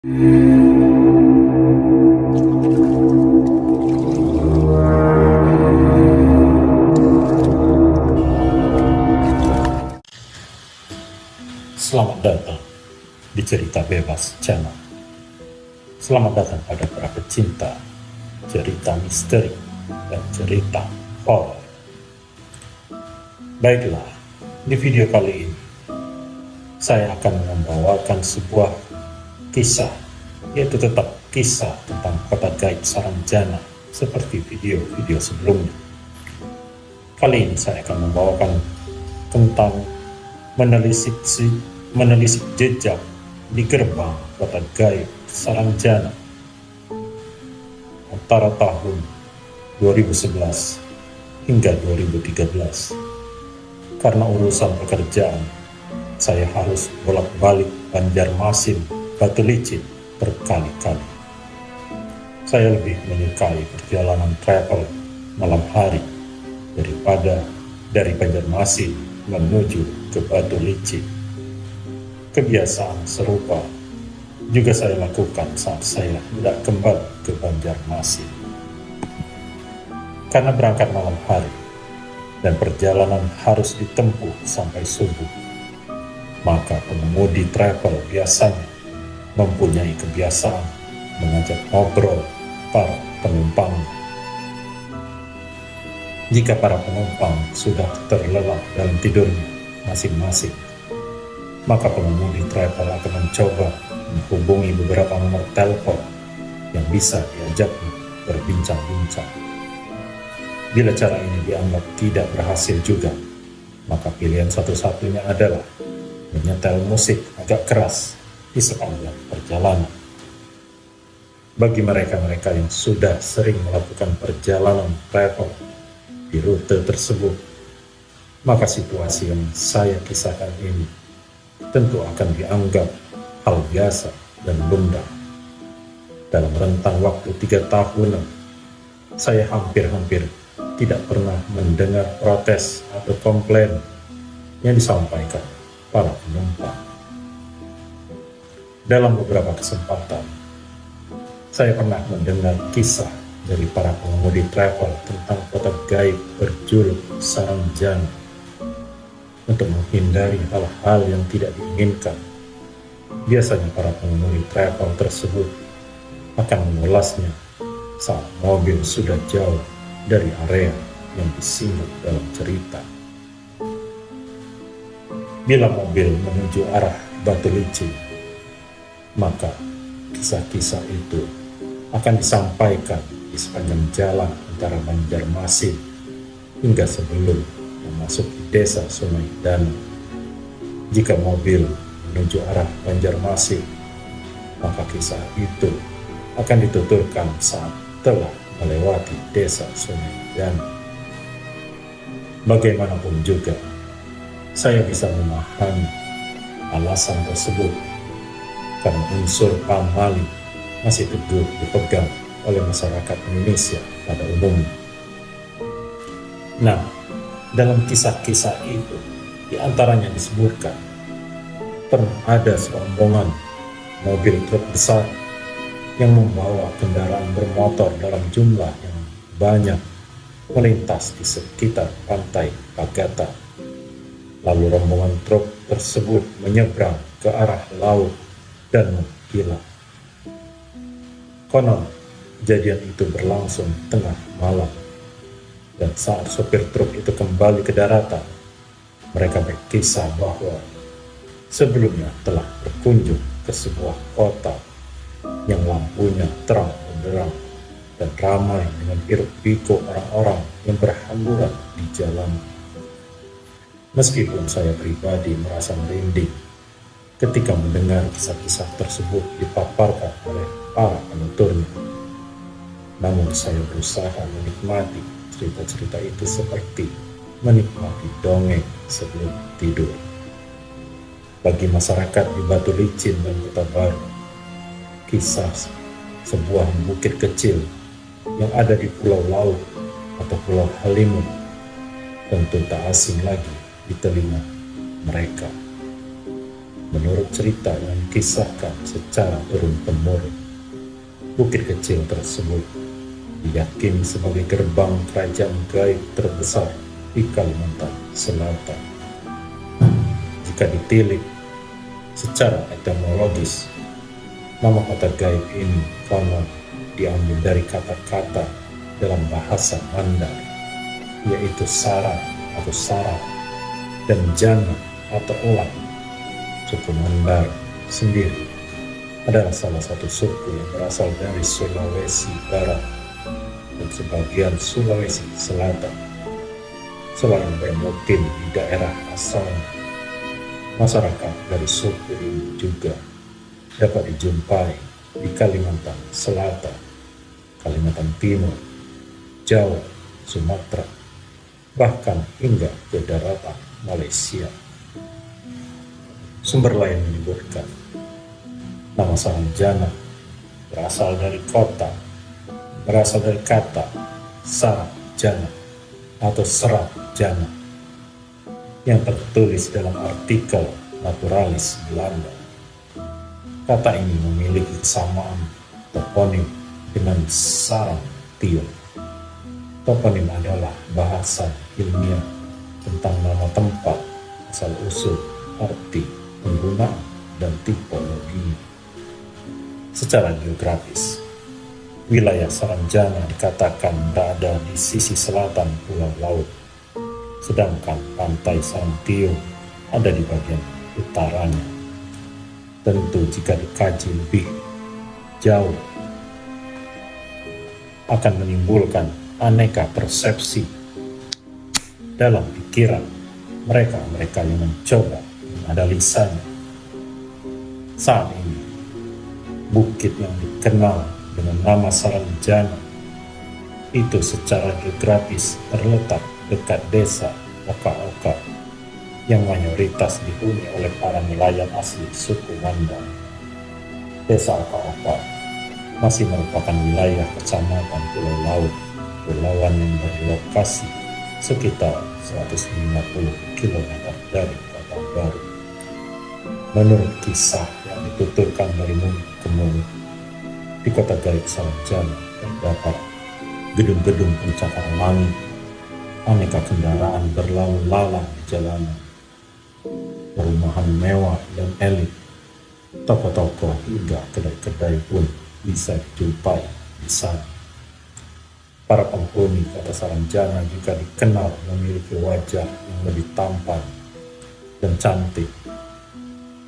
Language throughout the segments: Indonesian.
Selamat datang di Cerita Bebas Channel. Selamat datang pada para pecinta cerita misteri dan cerita horor. Baiklah, di video kali ini saya akan membawakan sebuah kisah, yaitu tetap kisah tentang kota gaib Saranjana seperti video-video sebelumnya. Kali ini saya akan membawakan tentang menelisik jejak di gerbang kota gaib Saranjana antara tahun 2011 hingga 2013. Karena urusan pekerjaan, saya harus bolak-balik Banjarmasin, Batu Licin berkali-kali. Saya lebih menyukai perjalanan travel malam hari daripada dari Banjarmasin menuju ke Batu Licin. Kebiasaan serupa juga saya lakukan saat saya hendak kembali ke Banjarmasin. Karena berangkat malam hari dan perjalanan harus ditempuh sampai subuh, maka pengemudi travel biasanya mempunyai kebiasaan mengajak ngobrol para penumpang. Jika para penumpang sudah terlelap dalam tidurnya masing-masing, maka pengemudi travel akan mencoba menghubungi beberapa nomor telepon yang bisa diajaknya berbincang-bincang. Bila cara ini dianggap tidak berhasil juga, maka pilihan satu-satunya adalah menyetel musik agak keras di sepanjang perjalanan. Bagi mereka-mereka yang sudah sering melakukan perjalanan travel di rute tersebut, maka situasi yang saya kisahkan ini tentu akan dianggap hal biasa dan lumrah. Dalam rentang waktu 3 tahunan, saya hampir-hampir tidak pernah mendengar protes atau komplain yang disampaikan para penumpang. Dalam beberapa kesempatan, saya pernah mendengar kisah dari para pengemudi travel tentang kota gaib berjuluk Saranjana. Untuk menghindari hal-hal yang tidak diinginkan, biasanya para pengemudi travel tersebut akan mengulasnya saat mobil sudah jauh dari area yang disinggung dalam cerita. Bila mobil menuju arah Batu Licin, maka kisah-kisah itu akan disampaikan di sepanjang jalan antara Banjarmasin hingga sebelum memasuki desa Sungai Danau. Jika mobil menuju arah Banjarmasin, maka kisah itu akan dituturkan saat telah melewati desa Sungai Danau. Bagaimanapun juga, saya bisa memahami alasan tersebut karena unsur pamali masih teguh dipegang oleh masyarakat Indonesia pada umumnya. Nah, dalam kisah-kisah itu, diantaranya disebutkan pernah ada serombongan mobil truk besar yang membawa kendaraan bermotor dalam jumlah yang banyak melintas di sekitar pantai Pagata. Lalu rombongan truk tersebut menyeberang ke arah laut dan menghilang. Konon, kejadian itu berlangsung tengah malam, dan saat sopir truk itu kembali ke daratan, mereka berkisah bahwa sebelumnya telah berkunjung ke sebuah kota yang lampunya terang benderang dan ramai dengan hiruk-pikuk orang-orang yang berhamburan di jalan. Meskipun saya pribadi merasa merinding ketika mendengar kisah-kisah tersebut dipaparkan oleh para penuturnya, namun saya berusaha menikmati cerita-cerita itu seperti menikmati dongeng sebelum tidur. Bagi masyarakat di Batu Licin dan Kota Baru, kisah sebuah bukit kecil yang ada di Pulau Laut atau Pulau Halimun tentu tak asing lagi di telinga mereka. Menurut cerita yang dikisahkan secara turun-temurun, bukit kecil tersebut diyakini sebagai gerbang kerajaan gaib terbesar di Kalimantan Selatan. Jika ditilik secara etimologis, nama kota gaib ini konon diambil dari kata-kata dalam bahasa Mandar, yaitu sarang atau sarang dan jana atau elang. Suku Mandar sendiri adalah salah satu suku yang berasal dari Sulawesi Barat dan sebagian Sulawesi Selatan. Selain bermukim di daerah asalnya, masyarakat dari suku ini juga dapat dijumpai di Kalimantan Selatan, Kalimantan Timur, Jawa, Sumatera, bahkan hingga ke daratan Malaysia. Sumber lain menyebutkan nama Saranjana berasal dari kata Sarjana atau Serat Jana yang tertulis dalam artikel naturalis Belanda. Kata ini memiliki kesamaan toponim dengan sarang tiung. Toponim adalah bahasa ilmiah tentang nama tempat, asal-usul, arti, penggunaan, dan tipologi. Secara geografis, wilayah Saranjana dikatakan berada di sisi selatan Pulau Laut, sedangkan pantai Sarangtiung ada di bagian utaranya. Tentu jika dikaji lebih jauh, akan menimbulkan aneka persepsi dalam pikiran mereka yang mencoba menganalisanya. Saat ini, bukit yang dikenal dengan nama Saranjana itu secara geografis terletak dekat desa Oka-Oka yang mayoritas dihuni oleh para nelayan asli suku Mandar. Desa Oka-Oka masih merupakan wilayah kecamatan Pulau Laut, kepulauan yang berlokasi sekitar 150 km dari Kota Baru. Menurut kisah yang dituturkan dari mulut ke mulut, di kota gaib Saranjana terdapat gedung-gedung pencakar langit, aneka kendaraan berlalu lalang di jalanan, perumahan mewah dan elit, toko-toko hingga kedai-kedai pun bisa dijumpai di sana. Para penghuni kota Saranjana juga dikenal memiliki wajah yang lebih tampan dan cantik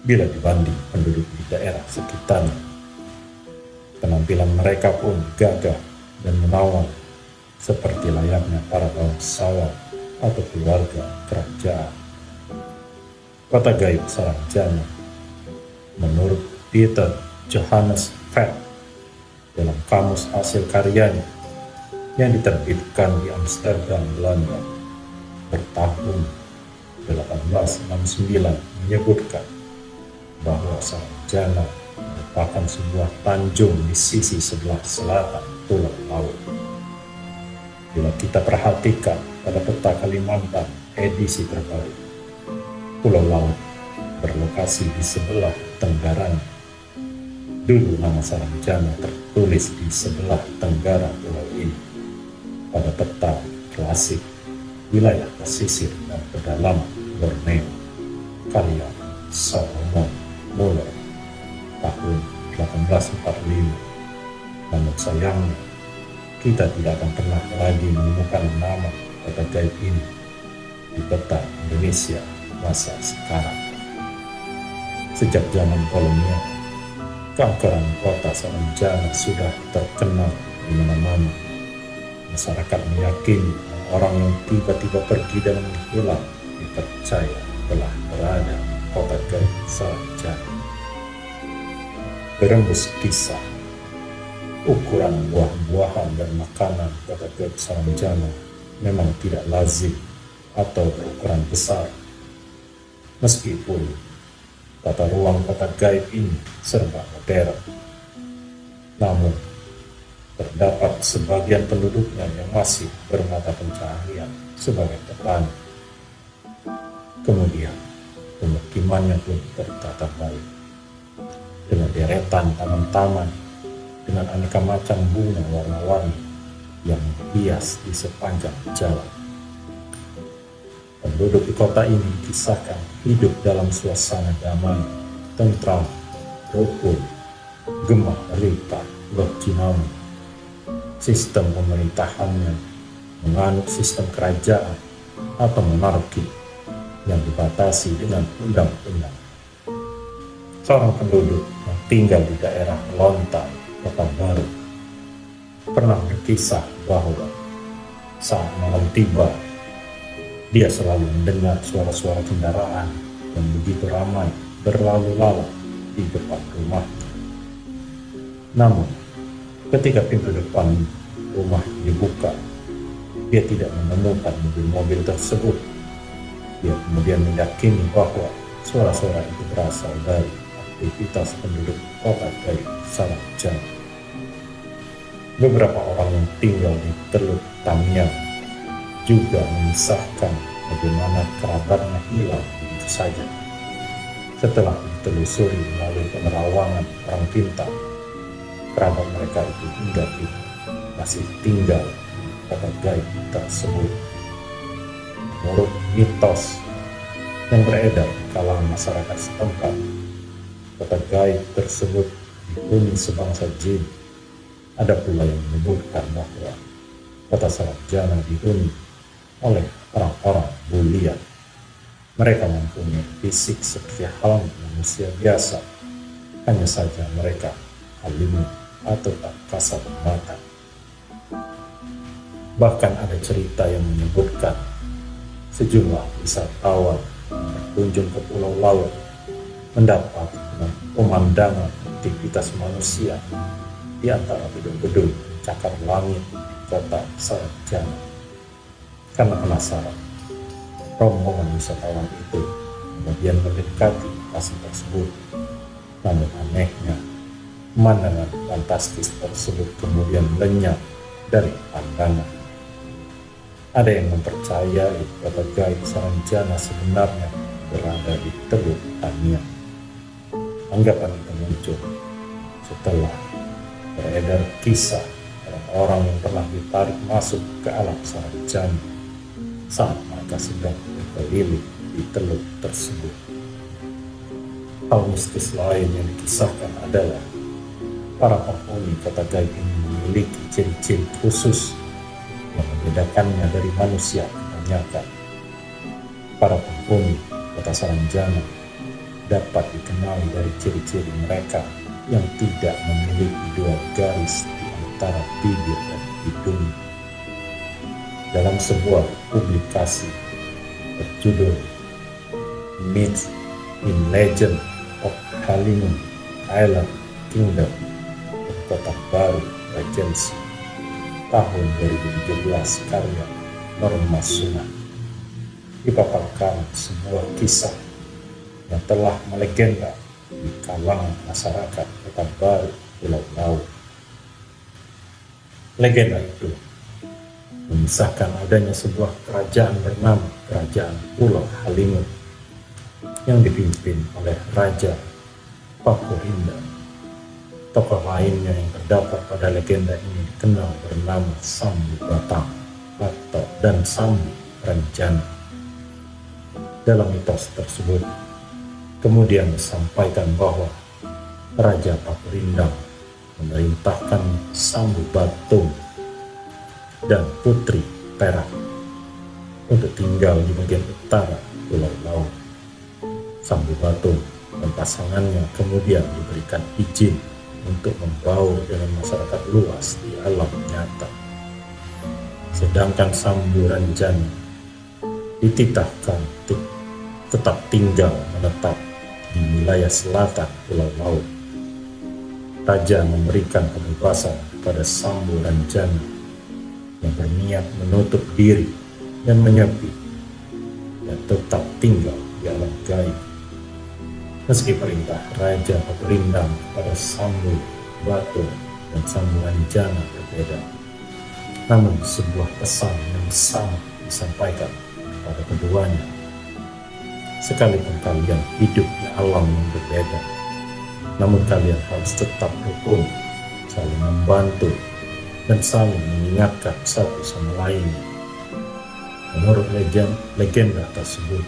bila dibanding penduduk di daerah sekitarnya. Penampilan mereka pun gagah dan menawan seperti layaknya para bangsawan atau keluarga kerajaan. Kota gaib Saranjana menurut Peter Johannes Vedt dalam kamus hasil karyanya yang diterbitkan di Amsterdam, Belanda bertahun 1869 menyebutkan bahwa Saranjana merupakan sebuah tanjung di sisi sebelah selatan Pulau Laut. Bila kita perhatikan pada peta Kalimantan edisi terbaru, Pulau Laut berlokasi di sebelah tenggaranya. Dulu nama Saranjana tertulis di sebelah tenggara pulau ini pada peta klasik wilayah pesisir dan pedalaman Borneo karya Solomon Muller tahun 1845. Namun sayangnya, kita tidak akan pernah lagi menemukan nama kota gaib ini di peta Indonesia masa sekarang. Sejak zaman kolonial, keangkeran kota Saranjana sudah terkenal di mana-mana. Masyarakat meyakini orang yang tiba-tiba pergi dan menghilang dipercaya telah berada di kota gaib Saranjana. Berembus kisah, ukuran buah-buahan dan makanan kota gaib Saranjana memang tidak lazim atau berukuran besar. Meskipun tata ruang kota gaib ini serba modern, namun terdapat sebagian penduduknya yang masih bermata pencaharian sebagai petani. Kemudian Pemukimannya pun tertata baik, dengan deretan taman-taman, dengan aneka macam bunga warna-warni yang menghias di sepanjang jalan. Penduduk di kota ini kisahkan hidup dalam suasana damai, tentram, rukun, gemah rita, berjinawi. Sistem pemerintahannya menganut sistem kerajaan atau monarki yang dibatasi dengan undang-undang. Seorang penduduk yang tinggal di daerah Lontar, Kota Baru, pernah berkisah bahwa saat malam tiba, dia selalu mendengar suara-suara kendaraan yang begitu ramai berlalu lalang di depan rumahnya. Namun, ketika pintu depan rumah dibuka, dia tidak menemukan mobil-mobil tersebut. Dia kemudian meyakini bahwa suara-suara itu berasal dari aktivitas penduduk kota dari Saranjana. Beberapa orang yang tinggal di Teluk Tamiang juga mengisahkan bagaimana kerabatnya hilang begitu saja. Setelah ditelusuri melalui penerawangan orang pintar, kerabat mereka itu hingga kini masih tinggal di kota gaib tersebut. Menurut mitos yang beredar di kalangan masyarakat setempat, kota gaib tersebut dihuni sebangsa jin. Ada pula yang menyebutkan bahwa kota Saranjana dihuni oleh orang-orang bulian. Mereka mempunyai fisik seperti halnya manusia biasa, hanya saja mereka halim atau tak kasat mata. Bahkan ada cerita yang menyebutkan sejumlah wisatawan yang berkunjung ke Pulau Laut mendapat pemandangan aktivitas manusia di antara gedung-gedung cakar langit di kota Saranjana. Karena penasaran, rombongan wisatawan itu kemudian mendekati lokasi tersebut. Namun anehnya, pemandangan fantastis tersebut kemudian lenyap dari pandangan. Ada yang mempercayai kota gaib Saranjana sebenarnya berada di Teluk Tamiang. Anggapan itu muncul setelah beredar kisah orang-orang yang pernah ditarik masuk ke alam Saranjana saat mereka sedang berkeliling di teluk tersebut. Hal mistis lain yang dikisahkan adalah para penghuni kota gaib ini memiliki ciri-ciri khusus yang membedakannya dari manusia kebanyakan. Para penghuni kota Saranjana dapat dikenali dari ciri-ciri mereka yang tidak memiliki dua garis di antara bibir dan hidung. Dalam sebuah publikasi berjudul Myths in Legend of Halimun Island Kingdom, Kota Baru Regency, tahun 2017 karya Norma Sunan, dipaparkan sebuah kisah yang telah melegenda di kalangan masyarakat Kota Baru Pulau Laut. Legenda itu mengisahkan adanya sebuah kerajaan bernama Kerajaan Pulau Halimun yang dipimpin oleh Raja Pakurinda. Tokoh lainnya yang terdapat pada legenda ini dikenal bernama Sambu Batang atau dan Sambu Ranjana. Dalam mitos tersebut kemudian disampaikan bahwa Raja Pakurinda memerintahkan Sambu Batung dan Putri Perak untuk tinggal di bagian utara Pulau Laut. Sambu Batung dan pasangannya kemudian diberikan izin untuk membaur dengan masyarakat luas di alam nyata. Sedangkan Sambu Ranjana dititahkan tetap tinggal menetap di wilayah selatan Pulau Laut. Raja memberikan kebebasan kepada Sambu Ranjana yang berniat menutup diri dan menyepi dan tetap tinggal di alam gaib. Meski perintah Raja Pakurinda pada Sambu Batung dan Sambu Ranjana berbeda, namun sebuah pesan yang sama disampaikan kepada keduanya. Sekalipun kalian hidup di alam yang berbeda, namun kalian harus tetap rukun, saling membantu, dan saling mengingatkan satu sama lain. Menurut legenda tersebut,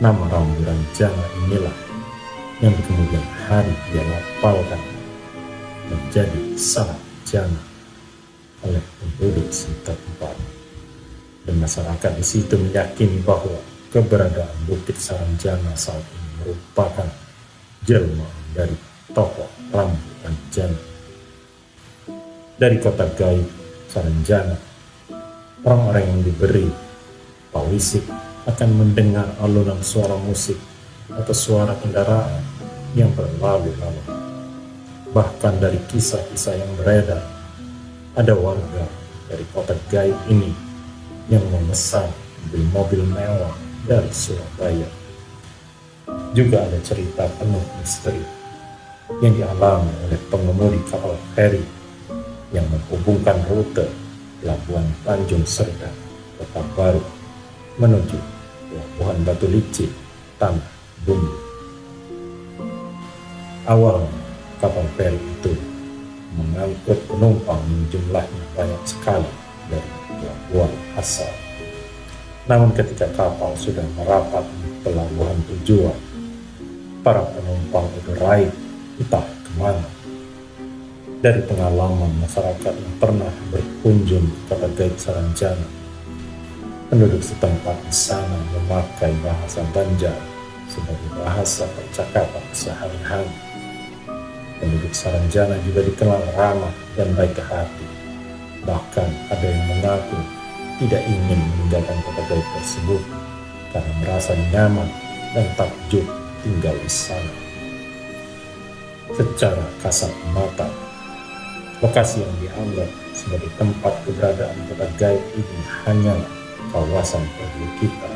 nama Ramburan Jana inilah yang di kemudian hari dia lapalkan menjadi Sarat Jana oleh penduduk setempat. Dan masyarakat di situ meyakini bahwa keberadaan Bukit Saranjana saat ini merupakan jelma dari tokoh Ramburan Jana. Dari kota gaib Saranjana, orang-orang yang diberi pawisik akan mendengar alunan suara musik atau suara kendaraan yang berlalu-lalu. Bahkan dari kisah-kisah yang beredar, ada warga dari kota gaib ini yang memesan mobil mewah dari Surabaya. Juga ada cerita penuh misteri yang dialami oleh pengemudi kapal feri yang menghubungkan rute Pelabuhan Tanjung Serdang, Kota Baru, menuju Pelabuhan Batu Licin, Tanah Bumbu. Awalnya kapal feri itu mengangkut penumpang yang jumlahnya banyak sekali dari pelabuhan asal. Namun ketika kapal sudah merapat di pelabuhan tujuan, para penumpang berlari entah kemana. Dari pengalaman masyarakat yang pernah berkunjung ke kota gaib Saranjana, penduduk setempat di sana memakai bahasa Banjar sebagai bahasa percakapan sehari-hari. Penduduk Saranjana juga dikenal ramah dan baik hati. Bahkan ada yang mengaku tidak ingin meninggalkan kota gaib tersebut karena merasa nyaman dan takjub tinggal di sana. Secara kasat mata, lokasi yang dianggap sebagai tempat keberadaan kota gaib ini hanyalah kawasan perbukitan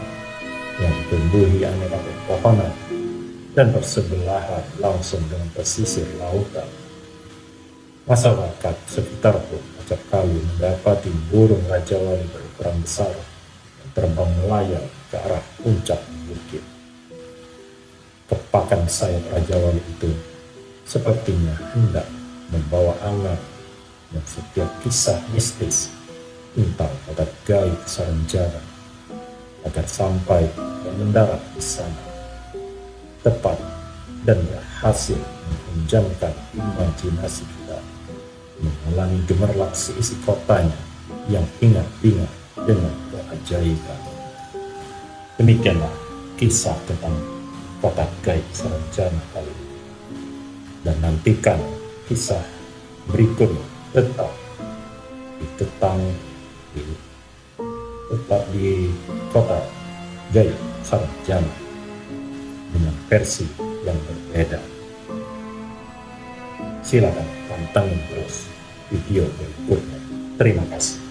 yang ditumbuhi aneka pepohonan dan bersebelahan langsung dengan pesisir lautan. Masyarakat sekitar pun acap kali mendapati burung rajawali berukuran besar yang terbang melayang ke arah puncak bukit. Kepakan sayap rajawali itu sepertinya hendak membawa angan dan setiap kisah mistis tentang kota gaib Saranjana agar sampai dan mendarat di sana tepat dan berhasil menjamkan imajinasi kita, mengulangi gemerlap seisi kotanya yang ingat-ingat dengan keajaiban. Demikianlah kisah tentang kota gaib Saranjana kali ini. Dan nantikan kisah berikutnya tetap di kota gaib Saranjana dengan versi yang berbeda. Silakan pantengin terus video berikutnya. Terima kasih.